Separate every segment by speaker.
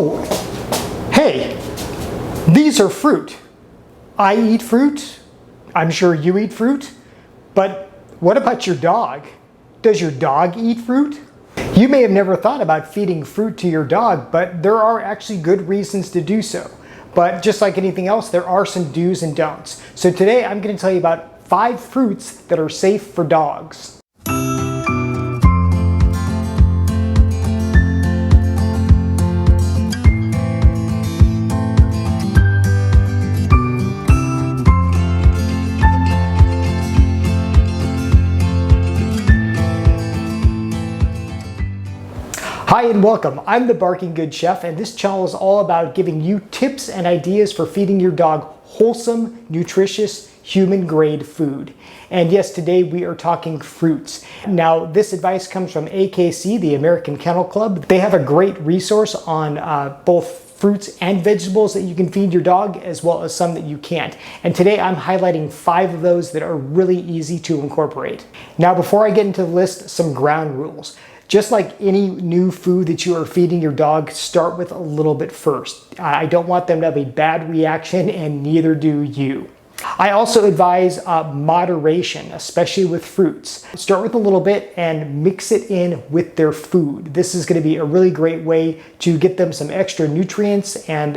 Speaker 1: Oh, hey, these are fruit. I eat fruit. I'm sure you eat fruit. But what about your dog? Does your dog eat fruit? You may have never thought about feeding fruit to your dog, but there are actually good reasons to do so. But just like anything else, there are some do's and don'ts. So today I'm going to tell you about 5 fruits that are safe for dogs. Hi and welcome. I'm the Barking Good Chef, and this channel is all about giving you tips and ideas for feeding your dog wholesome, nutritious, human-grade food. And yes, today we are talking fruits. Now, this advice comes from AKC, the American Kennel Club. They have a great resource on both fruits and vegetables that you can feed your dog, as well as some that you can't. And today I'm highlighting 5 of those that are really easy to incorporate. Now, before I get into the list, some ground rules. Just like any new food that you are feeding your dog, start with a little bit first. I don't want them to have a bad reaction, and neither do you. I also advise moderation, especially with fruits. Start with a little bit and mix it in with their food. This is going to be a really great way to get them some extra nutrients and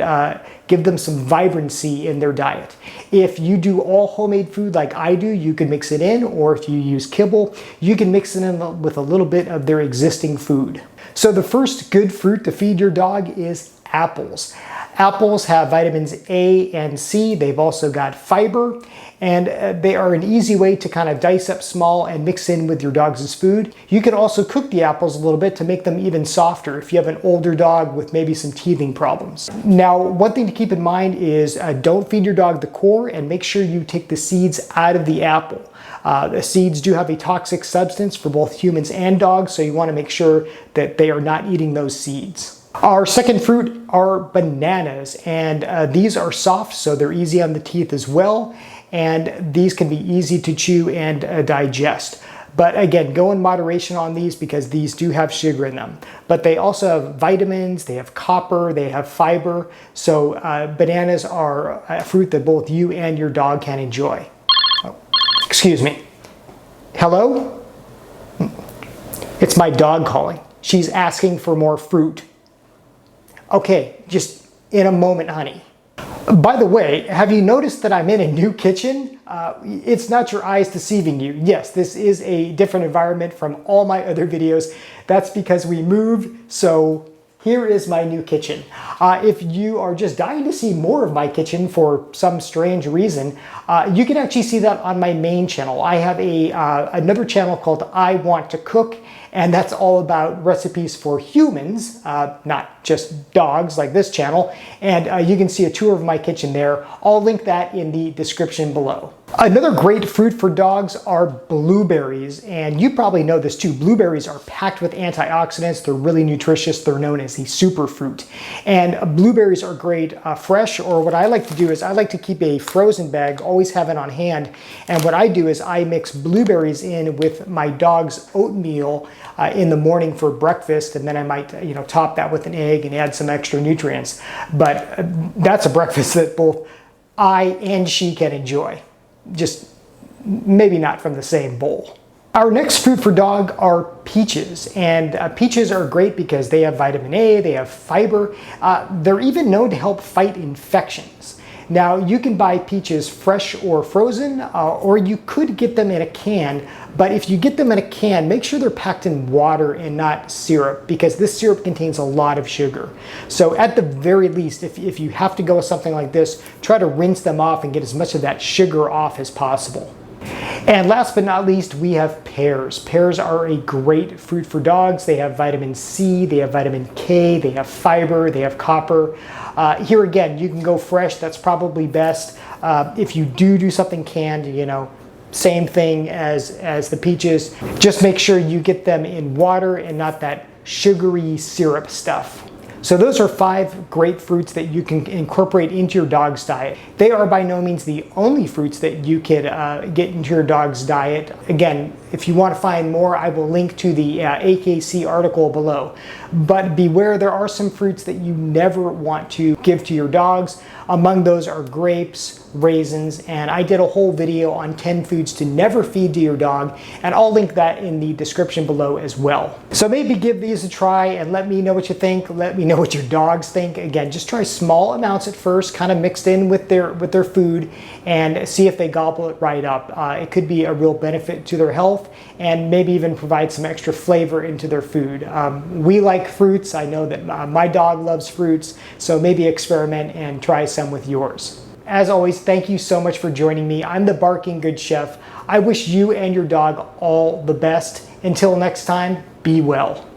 Speaker 1: give them some vibrancy in their diet. If you do all homemade food like I do, you can mix it in, or if you use kibble, you can mix it in with a little bit of their existing food. So the first good fruit to feed your dog is apples. Apples have vitamins A and C. They've also got fiber, and they are an easy way to kind of dice up small and mix in with your dog's food. You can also cook the apples a little bit to make them even softer if you have an older dog with maybe some teething problems. Now, one thing to keep in mind is don't feed your dog the core, and make sure you take the seeds out of the apple. The seeds do have a toxic substance for both humans and dogs, so you want to make sure that they are not eating those seeds. Our second fruit are bananas, and these are soft, so they're easy on the teeth as well, and these can be easy to chew and digest. But again, go in moderation on these because these do have sugar in them. But they also have vitamins, they have copper, they have fiber, so bananas are a fruit that both you and your dog can enjoy. Oh, excuse me. Hello? It's my dog calling. She's asking for more fruit. Okay, just in a moment, honey. By the way, have you noticed that I'm in a new kitchen? It's not your eyes deceiving you. Yes, this is a different environment from all my other videos. That's because we moved, so here is my new kitchen. If you are just dying to see more of my kitchen for some strange reason, you can actually see that on my main channel. I have another channel called I Want to Cook, and that's all about recipes for humans, not just dogs like this channel. And you can see a tour of my kitchen there. I'll link that in the description below. Another great fruit for dogs are blueberries, and you probably know this too. Blueberries are packed with antioxidants. They're really nutritious. They're known as the superfruit. And blueberries are great fresh, or what I like to do is I like to keep a frozen bag, always have it on hand. And what I do is I mix blueberries in with my dog's oatmeal in the morning for breakfast, and then I might top that with an egg and add some extra nutrients. But that's a breakfast that both I and she can enjoy. Just maybe not from the same bowl. Our next fruit for dog are peaches, and peaches are great because they have vitamin A, they have fiber. They're even known to help fight infections. Now, you can buy peaches fresh or frozen, or you could get them in a can, but if you get them in a can, make sure they're packed in water and not syrup, because this syrup contains a lot of sugar. So at the very least, if you have to go with something like this, try to rinse them off and get as much of that sugar off as possible. And last but not least, we have pears. Pears are a great fruit for dogs. They have vitamin C, they have vitamin K, they have fiber, they have copper. Here again, you can go fresh. That's probably best. If you do something canned, same thing as the peaches. Just make sure you get them in water and not that sugary syrup stuff. So those are 5 great fruits that you can incorporate into your dog's diet. They are by no means the only fruits that you could get into your dog's diet. Again, If you want to find more, I will link to the AKC article below. But beware, there are some fruits that you never want to give to your dogs. Among those are grapes, raisins, and I did a whole video on 10 foods to never feed to your dog, and I'll link that in the description below as well. So maybe give these a try and let me know what you think. Let me know what your dogs think. Again, just try small amounts at first, kind of mixed in with their food, and see if they gobble it right up. It could be a real benefit to their health and maybe even provide some extra flavor into their food. We like fruits. I know that my dog loves fruits, so maybe experiment and try some with yours. As always, thank you so much for joining me. I'm the Barking Good Chef. I wish you and your dog all the best. Until next time, be well.